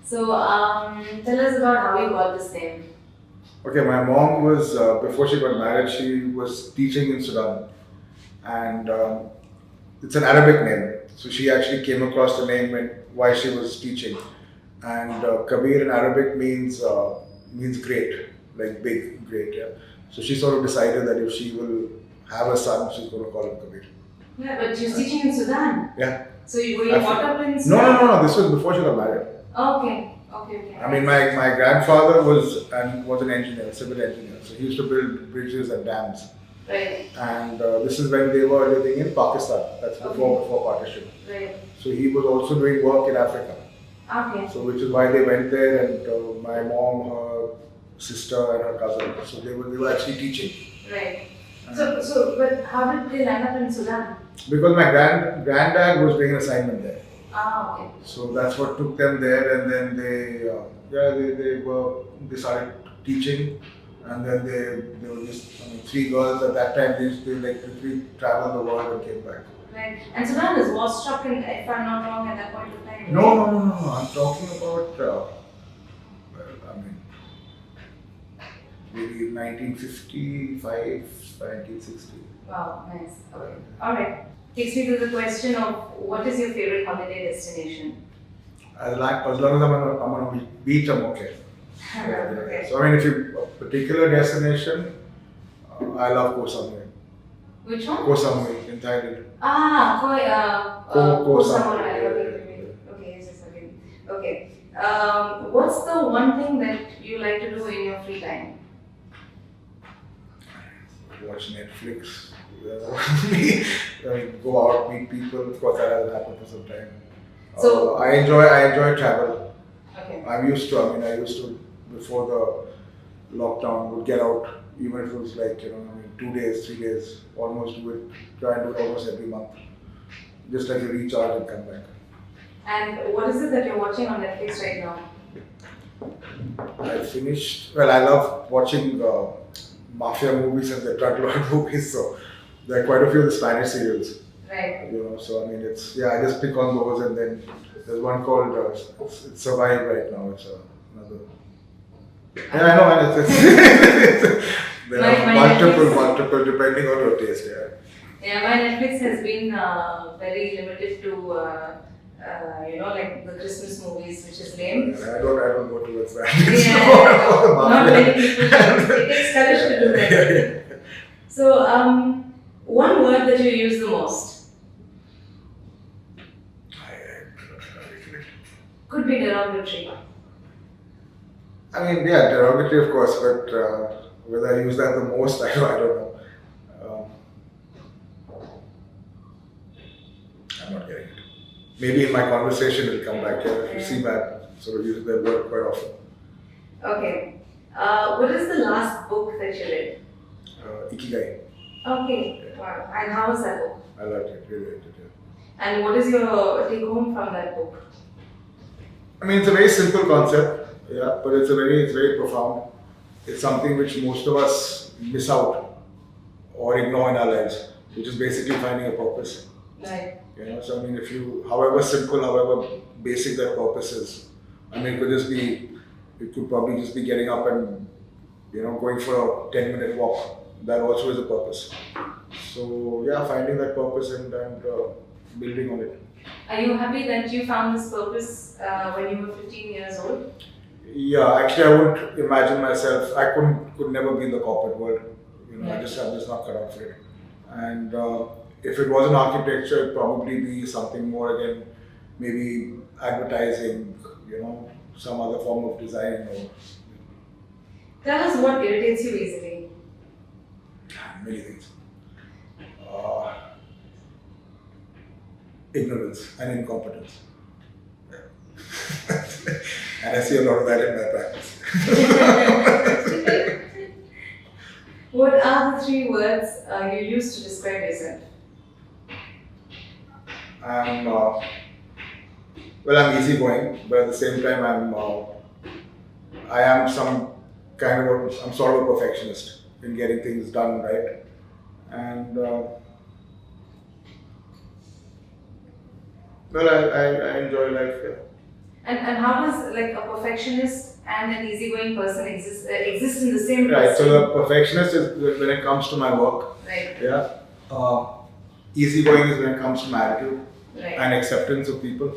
So, tell us about how you got this name. Okay, my mom was, before she got married, she was teaching in Sudan. And it's an Arabic name. So she actually came across the name while she was teaching. And Kabir in Arabic means great, like big, great, yeah. So she sort of decided that if she will have a son, she's going to call him Kabir. Yeah, but you're teaching in Sudan. Yeah. So were you brought up in No, Sudan? no. This was before she got married. Okay. I mean, my grandfather was an engineer, civil engineer. So he used to build bridges and dams. Right. And this is when they were living in Pakistan. That's before partition. Right. So he was also doing work in Africa. Okay. So which is why they went there, and my mom, her sister, and her cousin. So they were actually teaching. Right. But how did they land up in Sudan? Because my granddad was doing an assignment there. Okay. So that's what took them there, and then they started teaching, and then they were just, I mean, three girls at that time. They literally traveled the world and came back. Right. And Sudan is war struck, if I'm not wrong, at that point of time. No. I'm talking about, maybe 1955, 1960. Wow, nice. Okay. All right. Takes me to the question of what is your favorite holiday destination? As long as I'm on a beach, I'm okay. Okay. So I mean, if you a particular destination, I love Koh Samui. Which one? Koh Samui in Thailand. Koh Samui. Samui. Okay, yes, okay. Okay. What's the one thing that you like to do in your free time? Watch Netflix. Go out, meet people. Of course, that hasn't happened for some time. So I enjoy travel. Okay. I used to before the lockdown would get out, even if it was like 2 days, 3 days, almost try and do it almost every month, just like to recharge and come back. And what is it that you're watching on Netflix right now? I finished. Well, I love watching mafia movies and the drug lord movies. So there are quite a few of the Spanish serials. Right. So I mean, I just pick on those, and then there's one called it's Survive right now. It's another. Yeah, I know, and it's there are multiple depending on your taste. Yeah. Yeah, my Netflix has been very limited to like the Christmas movies, which is lame. I don't go towards that. Not many people. It takes courage to do that. So, one word that you use the most? Could be derogatory. I mean, yeah, derogatory, of course, but whether I use that the most, I don't know. I'm not getting it. Maybe in my conversation it'll come back. If you see that, sort of use that word quite often. Okay. What is the last book that you read? Ikigai. Okay. Wow. And how was that book? I liked it, really liked it. Yeah. And what is your take home from that book? I mean, it's a very simple concept, yeah, but it's very profound. It's something which most of us miss out or ignore in our lives, which is basically finding a purpose. Right. So I mean, however simple, however basic that purpose is, I mean, it could probably just be getting up and, going for a 10-minute walk. That also is a purpose. So yeah, finding that purpose and building on it. Are you happy that you found this purpose when you were 15 years old? Yeah, actually, I wouldn't imagine myself. I could never be in the corporate world. Yeah. I'm just not cut out for it. And if it was in architecture, it'd probably be something more again, maybe advertising, some other form of design. Tell us what irritates you easily. Many things. Ignorance and incompetence. Yeah. And I see a lot of that in my practice. What are the 3 words you use to describe yourself? I'm easygoing, but at the same time, I'm I'm sort of a perfectionist in getting things done right, and I enjoy life. Yeah. And how does like a perfectionist and an easygoing person exist in the same Right. person? So the perfectionist is when it comes to my work. Right. Yeah. Easygoing is when it comes to my attitude Right. and acceptance of people.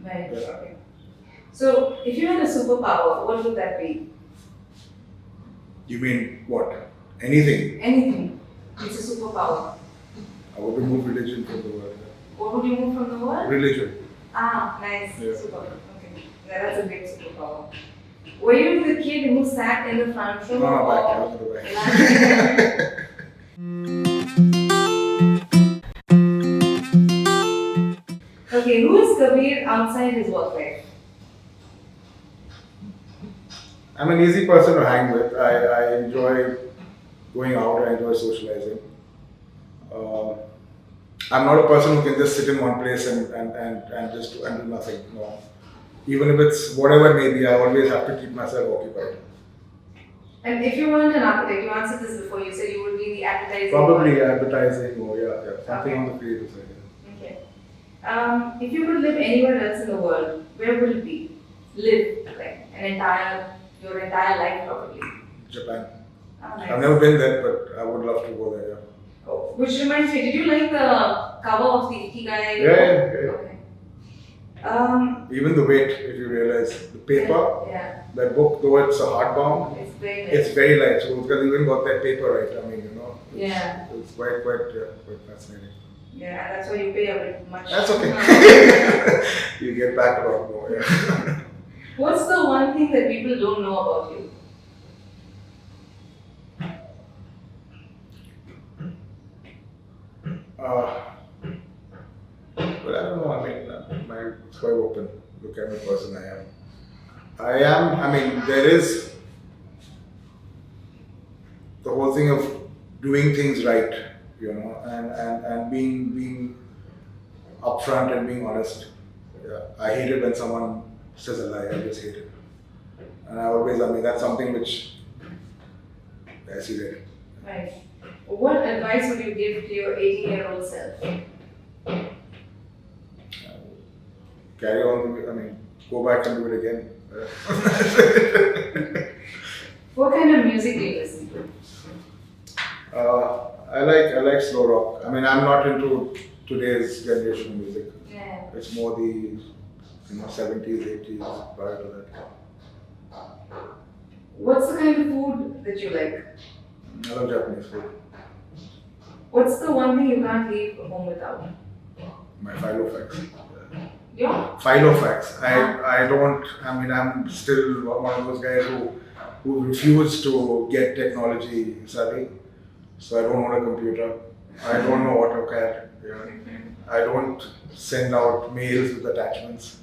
Right. Yeah. Okay. So if you had a superpower, what would that be? You mean what? Anything. Anything. It's a superpower. I would remove religion from the world. What would you move from the world? Religion. Ah, nice. Yeah. Super. Okay. That's a great superpower. Were you the kid who sat in the front row? No, back. I was in the back. Okay, who is Kabir outside his work life? I'm an easy person to hang with. I enjoy going out. I enjoy socializing. I'm not a person who can just sit in one place and just do nothing. No. Even if it's whatever it may be, I always have to keep myself occupied. And if you weren't an architect, you answered this before, you said you would be in the advertising Probably world. advertising or something Okay. on the creative side. Okay. If you could live anywhere else in the world, where would it be? Live, like your entire life probably. Japan. Oh, nice. I've never been there, but I would love to go there. Oh, which reminds me, did you like the cover of the Ikigai? Yeah. Okay. Even the weight, if you realize, the paper, Yeah. that book, though it's a hardbound, It's very nice. it's very light. So because even got that paper right. I mean, Yeah. it's quite fascinating. Yeah, that's why you pay a bit much. That's okay. You get back a lot more. Yeah. What's the one thing that people don't know about you? Well, I don't know. I mean, it's quite open. The kind of person I am. I mean, there is the whole thing of doing things right, and being upfront and being honest. Yeah. I hate it when someone says a lie. I just hate it. And I mean, that's something which I see there. Right. What advice would you give to your 18-year-old self? Carry on. I mean, go back and do it again. What kind of music do you listen to? I like slow rock. I mean, I'm not into today's generation music. Yeah. It's more the 70s, 80s, prior to that. What's the kind of food that you like? I love Japanese food. What's the one thing you can't leave home without? My philo facts. Your? Philo facts. I don't. I mean, I'm still one of those guys who refuse to get technology savvy. So I don't own a computer. I don't know AutoCAD. I don't send out mails with attachments.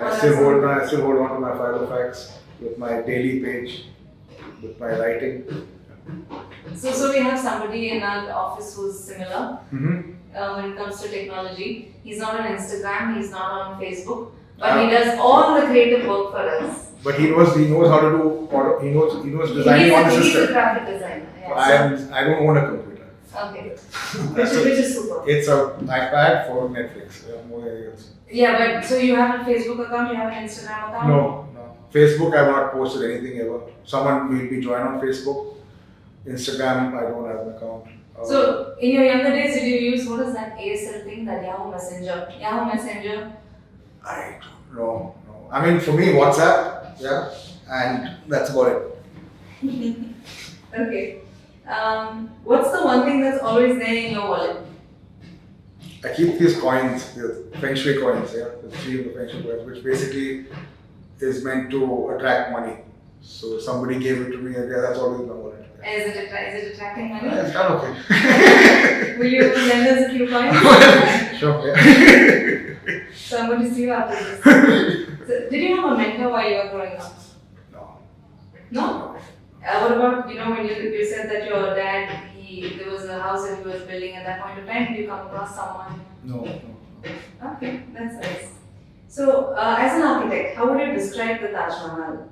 I still hold on to my philo facts with my daily page, with my writing. So we have somebody in our office who's similar Mm-hmm. when it comes to technology. He's not on Instagram, he's not on Facebook, but he does all the creative work for us. But he knows how to do auto, he knows designing on the He's a system. graphic designer. Yeah, I don't own a computer. okay. Which is super. It's an iPad for Netflix. More than anything else. Yeah, but so you have a Facebook account, you have an Instagram account? No. Facebook, I've not posted anything ever. Someone made me join on Facebook. Instagram, I don't have an account. So in your younger days, did you use, what is that ASL thing, that Yahoo Messenger? Yahoo Messenger? I don't know. No. I mean, for me, WhatsApp, yeah, and that's about it. Okay. What's the one thing that's always there in your wallet? I keep these coins, the Feng Shui coins, yeah, the 3 of the Feng Shui coins, which basically is meant to attract money. So somebody gave it to me, and that's always my wallet. Is it attracting money? It's done okay. Will you lend us a few coins? Sure, yeah. So I'm going to see you after this. So, did you have a mentor while you were growing up? No. No? What about, when you said that your dad, there was a house that he was building at that point of time, did you come across someone? No. Okay, that's nice. So, as an architect, how would you describe the Taj Mahal?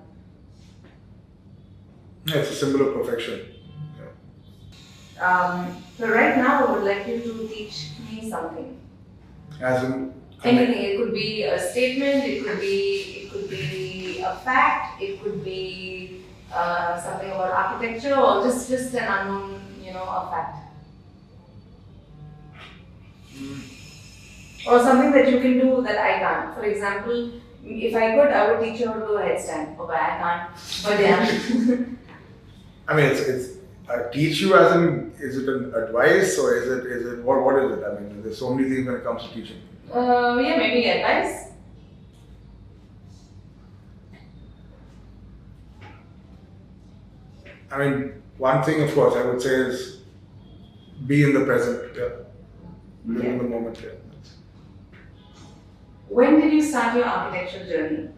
Yeah, it's a symbol of perfection. So right now, I would like you to teach me something. As in, Anything. It could be a statement. It could be a fact, it could be something about architecture, or just an unknown, a fact. Or something that you can do that I can't. For example, if I could, I would teach you how to do a headstand. Okay, I can't. But yeah. I mean, it's teach you as in, is it an advice or is it what is it? I mean, there's so many things when it comes to teaching. Yeah, maybe advice. I mean, one thing, of course, I would say is be in the present. Yeah. Live in the moment. Yeah. When did you start your architectural journey?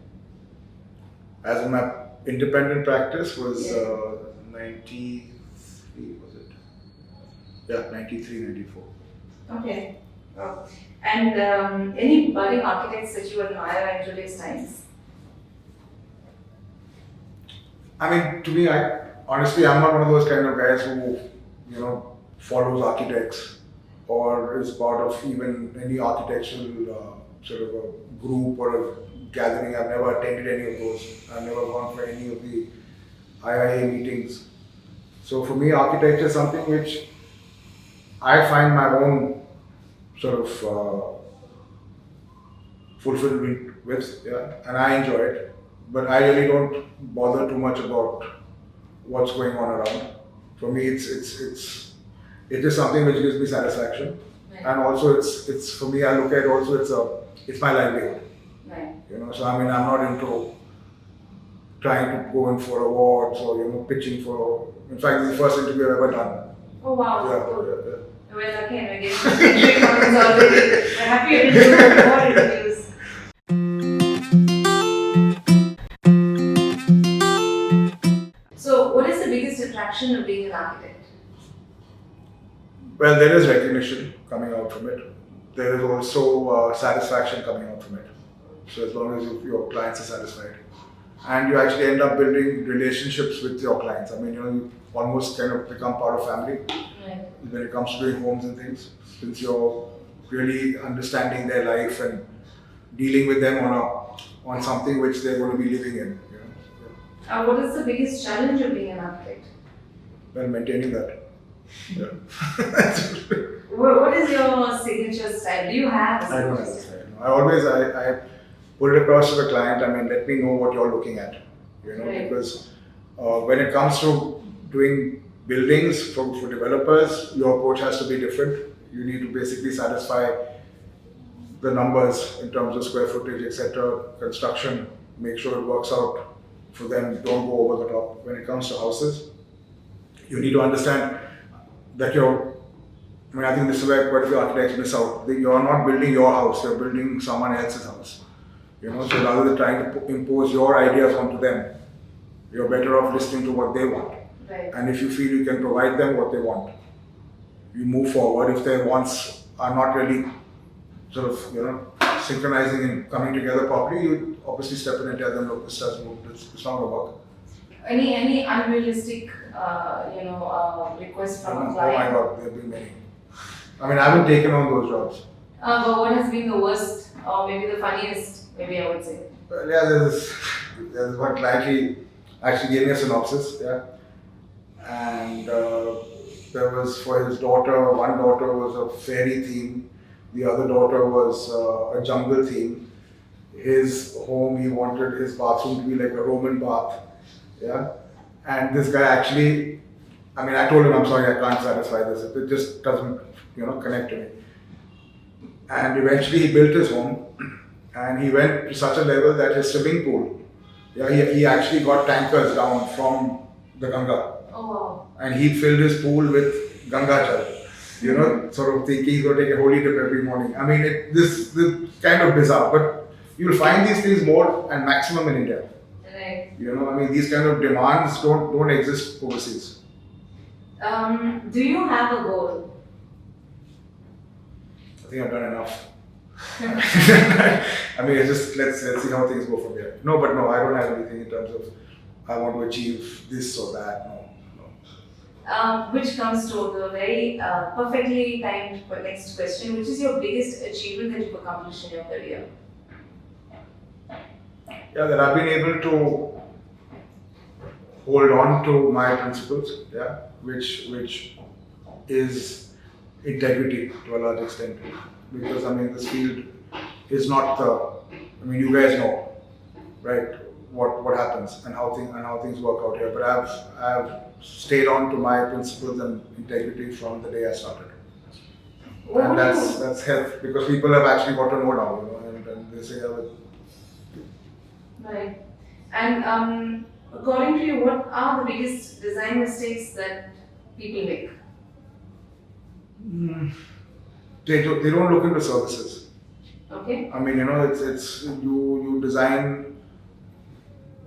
As in my independent practice was 93, was it? Yeah, 93, 94. Okay. Oh. And any budding architects that you admire in today's times? I mean, to me, honestly, I'm not one of those kind of guys who, follows architects or is part of even any architectural sort of a group or a gathering. I've never attended any of those. I've never gone for any of the IIA meetings. So for me, architecture is something which I find my own sort of fulfillment with, yeah, and I enjoy it. But I really don't bother too much about what's going on around. For me, it is something which gives me satisfaction, Right. and also it's for me. I look at also it's my livelihood. Right. So I mean, I'm not into trying to go in for awards or pitching for. In fact, this is the first interview I've ever done. Oh wow. Yeah, Cool. yeah. We're lucky and we're getting great comments already. We're happy you didn't do more interviews. So, what is the biggest attraction of being an architect? Well, there is recognition coming out from it. There is also satisfaction coming out from it. So as long as your clients are satisfied, and you actually end up building relationships with your clients. I mean, you almost kind of become part of family. Right. When it comes to doing homes and things, since you're really understanding their life and dealing with them on something which they're going to be living in. What is the biggest challenge of being an architect? Well, maintaining that. Yeah. What is your signature style? Do you have a I don't signature have style? that. I always I put it across to the client. I mean, let me know what you're looking at. Right. Because when it comes to doing buildings for developers, your approach has to be different. You need to basically satisfy the numbers in terms of square footage, etc., construction, make sure it works out for them, don't go over the top. When it comes to houses, you need to understand that I think this is where quite a few architects miss out. You're not building your house, you're building someone else's house. So rather than trying to impose your ideas onto them, you're better off listening to what they want. Right. And if you feel you can provide them what they want, you move forward. If their wants are not really sort of, synchronizing and coming together properly, you obviously step in and tell them, look, this doesn't work, it's not going to work. Any unrealistic, requests from a Oh my client? God, there have been many. I mean, I haven't taken on those jobs. But what has been the worst, or maybe the funniest, maybe I would say? Well, yeah, there's one client, he actually gave me a synopsis, yeah. And there was for his daughter, one daughter was a fairy theme, the other daughter was a jungle theme. His home, he wanted his bathroom to be like a Roman bath, yeah. And this guy actually, I told him, I'm sorry, I can't satisfy this. It just doesn't, connect to me. And eventually he built his home, and he went to such a level that his swimming pool, he actually got tankers down from the Ganga. Oh wow. And he filled his pool with Ganga Jal, sort of thinking he's going to take a holy dip every morning. This is kind of bizarre, but you'll find these things more and maximum in India. Right. These kind of demands don't exist overseas. Do you have a goal? I think I've done enough. It's just let's see how things go from here. No, I don't have anything in terms of I want to achieve this or that. No. Which comes to the very perfectly timed next question. Which is your biggest achievement that you've accomplished in your career? Yeah, that I've been able to hold on to my principles, yeah, which is integrity to a large extent. Because I mean, this field is not the. I mean, you guys know, right? What happens and how things work out here. But I've stayed on to my principles and integrity from the day I started, and that's helped because people have actually got to know now, and they say, yeah, Right. And according to you, what are the biggest design mistakes that people make? they don't look into services. Okay. I mean, it's you design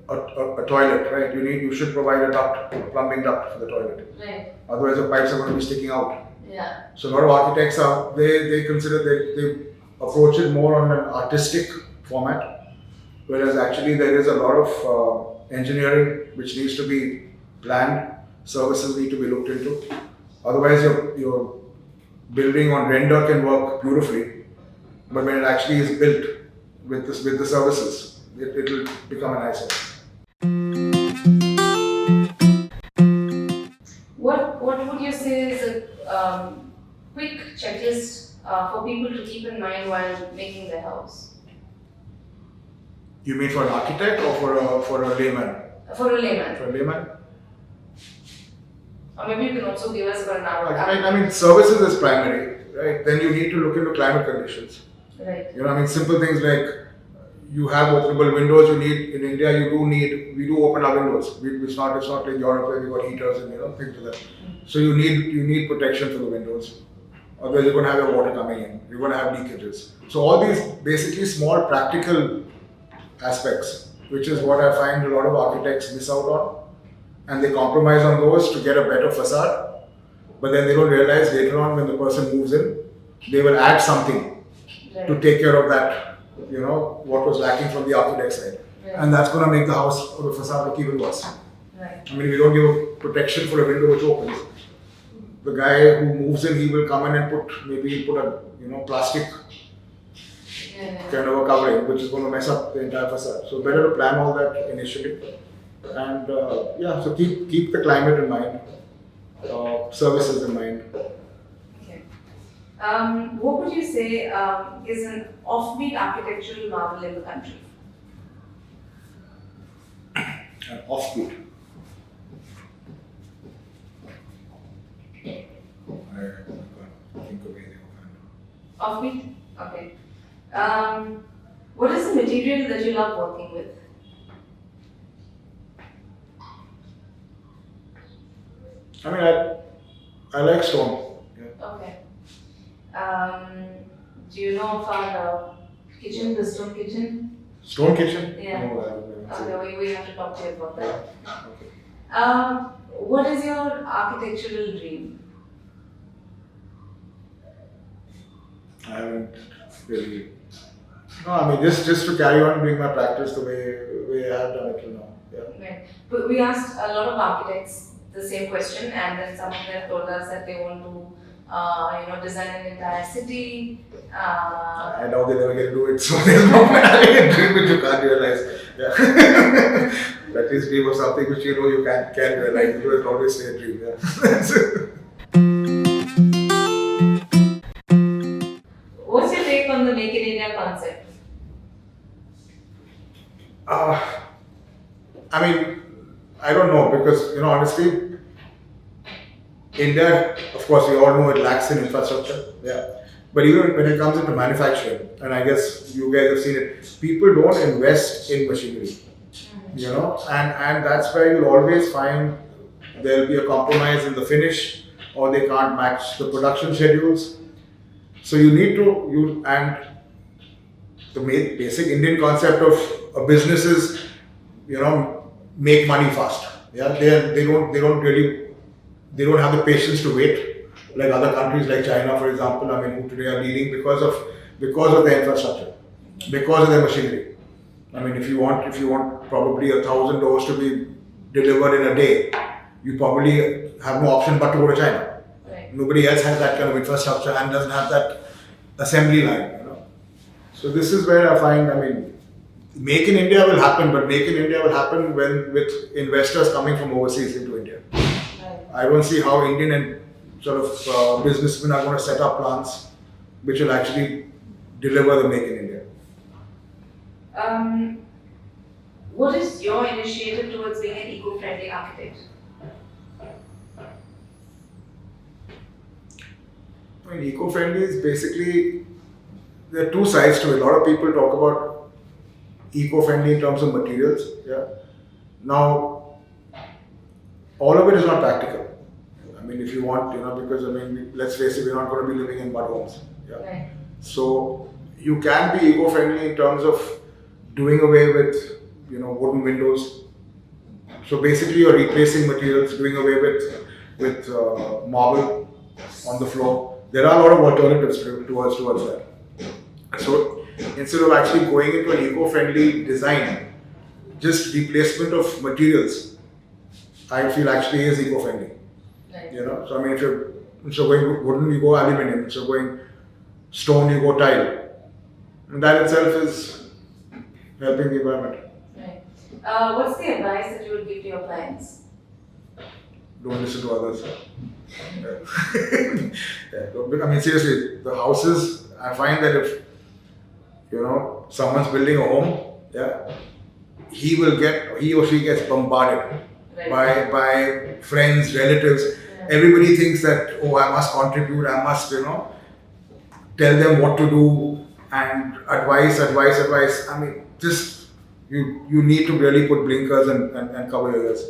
a toilet, right? You should provide a plumbing duct for the toilet. Right. Otherwise, the pipes are going to be sticking out. Yeah. So a lot of architects they consider they approach it more on an artistic format, whereas actually there is a lot of engineering which needs to be planned. Services need to be looked into. Otherwise, your building on render can work beautifully, but when it actually is built with the services, it will become an eyesore. What would you say is a quick checklist for people to keep in mind while making their house? You mean for an architect or for a layman? For a layman. For a layman? Or maybe you can also give us for an Right. I mean, services is primary, right? Then you need to look into climate conditions. Right. I mean, simple things like you have openable windows. You need in India. We do open our windows. It's not like Europe where we got heaters and things like that. So you need protection for the windows. Otherwise, you're going to have your water coming in. You're going to have leakages. So all these basically small practical aspects, which is what I find a lot of architects miss out on, and they compromise on those to get a better facade. But then they don't realize later on when the person moves in, they will add something to take care of that, what was lacking from the architect side. Right. And that's going to make the house or the facade look even worse. Right. I mean, we don't give a protection for a window which opens. The guy who moves in, he will come in and put a plastic kind of a covering, which is going to mess up the entire facade. So better to plan all that initially. And so keep the climate in mind, services in mind. Okay. What would you say is an offbeat architectural marvel in the country? An offbeat. I can't think of anything offhand. Offbeat? Okay. What is the material that you love working with? I mean, I like stone. Yeah. Okay. Do you know of our kitchen, the stone kitchen? Stone kitchen? Yeah. No, I haven't seen it. Okay, we have to talk to you about that. Okay. What is your architectural dream? I haven't really. No, I mean just to carry on doing my practice the way I have done it till now. Yeah. Right. But we asked a lot of architects the same question, and then some of them told us that they want to, design an entire city. I know they never get to do it, so there's no dream which you can't realize. Yeah. At least dream of something which you can realize. It will always stay a dream. Yeah. What's your take on the Make in India concept? I mean, I don't know because honestly, India, of course, we all know it lacks in infrastructure. Yeah. But even when it comes into manufacturing, and I guess you guys have seen it, people don't invest in machinery. And that's where you'll always find there'll be a compromise in the finish, or they can't match the production schedules. So you need to and the basic Indian concept of a business is, make money fast. Yeah, they don't have the patience to wait like other countries like China, for example. I mean, who today are leading because of their infrastructure, because of their machinery. I mean, if you want probably 1,000 doors to be delivered in a day, you probably have no option but to go to China. Right. Nobody else has that kind of infrastructure and doesn't have that assembly line. So this is where I find, Make in India will happen, but make in India will happen when with investors coming from overseas into India. Right. I don't see how Indian and sort of businessmen are going to set up plants which will actually deliver the make in India. What is your initiative towards being an eco-friendly architect? I mean, eco-friendly is basically, there are two sides to it. A lot of people talk about eco-friendly in terms of materials. Yeah. Now, all of it is not practical. I mean, if you want, because I mean, let's face it, we're not going to be living in mud homes. Yeah. Right. So you can be eco-friendly in terms of doing away with, wooden windows. So basically, you're replacing materials, doing away with marble on the floor. There are a lot of alternatives towards that. So instead of actually going into an eco-friendly design, just replacement of materials, I feel actually is eco-friendly. Right. So I mean, if you're instead of going wooden, you go aluminium. Instead of going stone, you go tile. And that itself is helping the environment. Right. What's the advice that you would give to your clients? Don't listen to others. Yeah. I mean, seriously, the houses, I find that if, someone's building a home, yeah, he or she gets bombarded Right. by friends, relatives. Yeah. Everybody thinks that, oh, I must contribute, I must, tell them what to do and advice. I mean, just, you need to really put blinkers and cover your ears.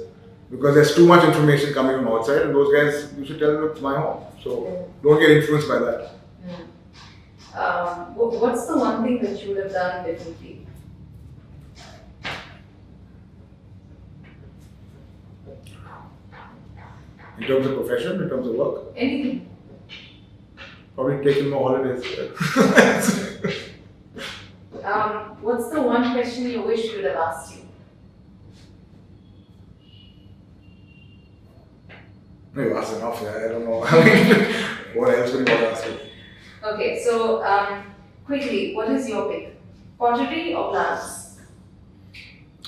Because there's too much information coming from outside, and those guys, you should tell them it's my home. So don't get influenced by that. What's the one thing that you would have done differently? In terms of profession, in terms of work, Anything. probably taking more holidays. What's the one question you wish you would have asked you? No, you asked enough. Yeah, I don't know. I mean, what else would you want to ask me? Okay, so quickly, what is your pick? Pottery or plants?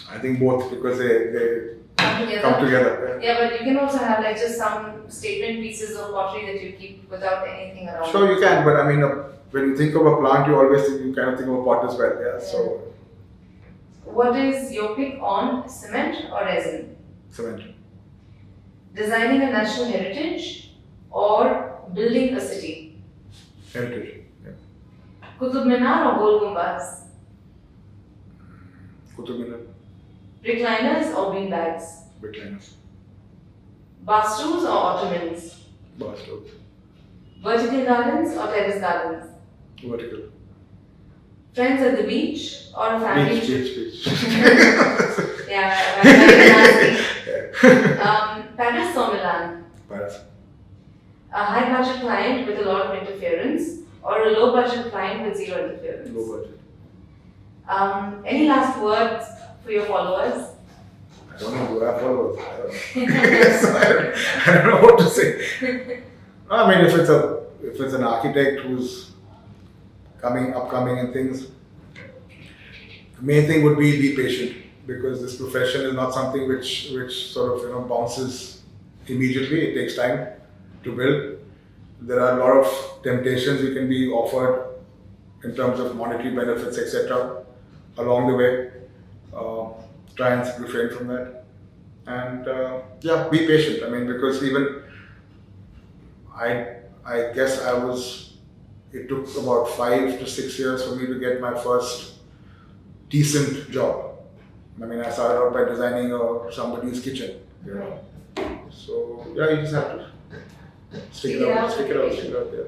I think both, because they Come together. come together. Yeah, but you can also have like just some statement pieces of pottery that you keep without anything Yeah. around. Sure, you can, but I mean, when you think of a plant, you always kind of think of a pot as well. Yeah. So What is your pick on cement or resin? cement. Designing a national heritage or building a city? Heritage. Yeah. Qutub Minar or Gol Gumbaz? Qutub Minar. Recliners or beanbags? Recliners. Bar stools or ottomans? Bar stools. Vertical gardens or terrace gardens? Vertical. Friends at the beach or a family Beach. Yeah, Paris or Milan? Paris. A high budget client with a lot of interference or a low budget client with zero interference? Low budget. Any last words for your followers? I don't know. Do I have followers? I don't know what to say. I mean, if it's an architect who's upcoming and things, the main thing would be patient, because this profession is not something which sort of bounces immediately. It takes time to build. There are a lot of temptations you can be offered in terms of monetary benefits, etc. along the way. Try and refrain from that, and be patient. I mean, because even I guess it took about 5 to 6 years for me to get my first decent job. I mean, I started out by designing somebody's kitchen. So you just have to stick it out. Yeah.